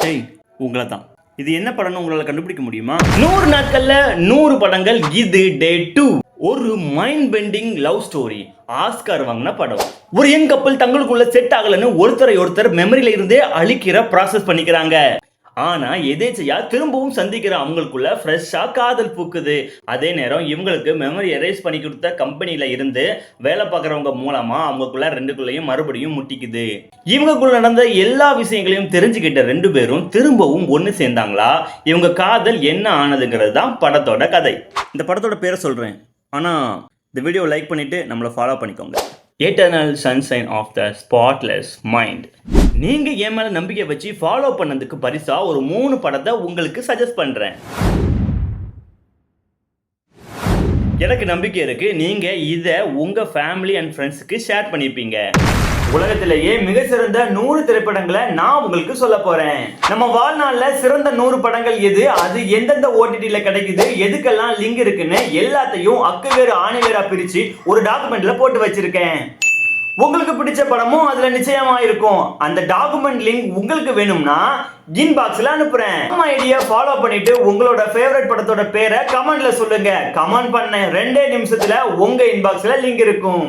டேய் உங்களை தான். இது என்ன படம்னு உங்களால் கண்டுபிடிக்க முடியுமா? 100 நாட்கள்ல 100 படங்கள். இது டே 2. ஒரு mind bending love story. Oscar வாங்கின படம். ஒரு யங் கப்பல் தங்களுக்குள்ள செட் ஆகலன்னு ஒருத்தர் மெமரியில இருந்தே அழிக்கிற ப்ராசஸ் பண்ணிக்கிறாங்க. ஆனா எதேச்சையா திரும்பவும் சந்திக்கிற அவங்களுக்குள்ள ஃப்ரெஷ்ஷா காதல் பூக்குது. அதே நேரம் இவங்களுக்கு மெமரி எரேஸ் பண்ணி கொடுத்த கம்பெனில இருந்து வேலை பார்க்குறவங்க மூலமா அவங்களுக்குள்ள ரெண்டுக்குள்ளேயும் மறுபடியும் முட்டிக்குது. இவங்களுக்குள்ள நடந்த எல்லா விஷயங்களையும் தெரிஞ்சுக்கிட்ட 2 பேரும் திரும்பவும் ஒன்று சேர்ந்தாங்களா? இவங்க காதல் என்ன ஆனதுங்கிறது தான் படத்தோட கதை. இந்த படத்தோட பேரை சொல்றேன், ஆனா இந்த வீடியோ லைக் பண்ணிட்டு நம்மளை ஃபாலோ பண்ணிக்கோங்க. Eternal sunshine of the spotless mind. நீங்க என் மேல நம்பிக்கை வச்சு ஃபாலோ பண்ணதுக்கு பரிசா ஒரு 3 படத்தை உங்களுக்கு சஜஸ்ட் பண்றேன். எனக்கு நம்பிக்கை இருக்கு நீங்க இத உங்க ஃபேமிலி அண்ட் ஃப்ரெண்ட்ஸ்க்கு ஷேர் பண்ணிருப்பீங்க. உலகத்திலேயே மிக சிறந்த 100 திரைப்படங்களை நான் உங்களுக்கு சொல்ல போறேன். நம்ம வாழ்நாள்ல சிறந்த 100 படங்கள் எது, அது எந்தெந்த ஓடிடில கிடைக்குது, எதுக்கெல்லாம் லிங்க் இருக்குன்னு எல்லாத்தையும் அக்குவேறு ஆணிவேரா பிரிச்சு ஒரு டாக்குமெண்ட்ல போட்டு வச்சிருக்கேன். உங்களுக்கு பிடிச்ச படமும் அதுல நிச்சயமா இருக்கும். அந்த டாக்குமெண்ட் லிங்க் உங்களுக்கு வேணும்னா இன்பாக்ஸ்ல அனுப்புறேன். நம்ம ஐடியா ஃபாலோ பண்ணிட்டு உங்களோட ஃபேவரட் படத்தோட பேரை கமெண்ட்ல சொல்லுங்க. கமெண்ட் பண்ண 2 நிமிஷத்துல உங்க இன்பாக்ஸ்ல லிங்க் இருக்கும்.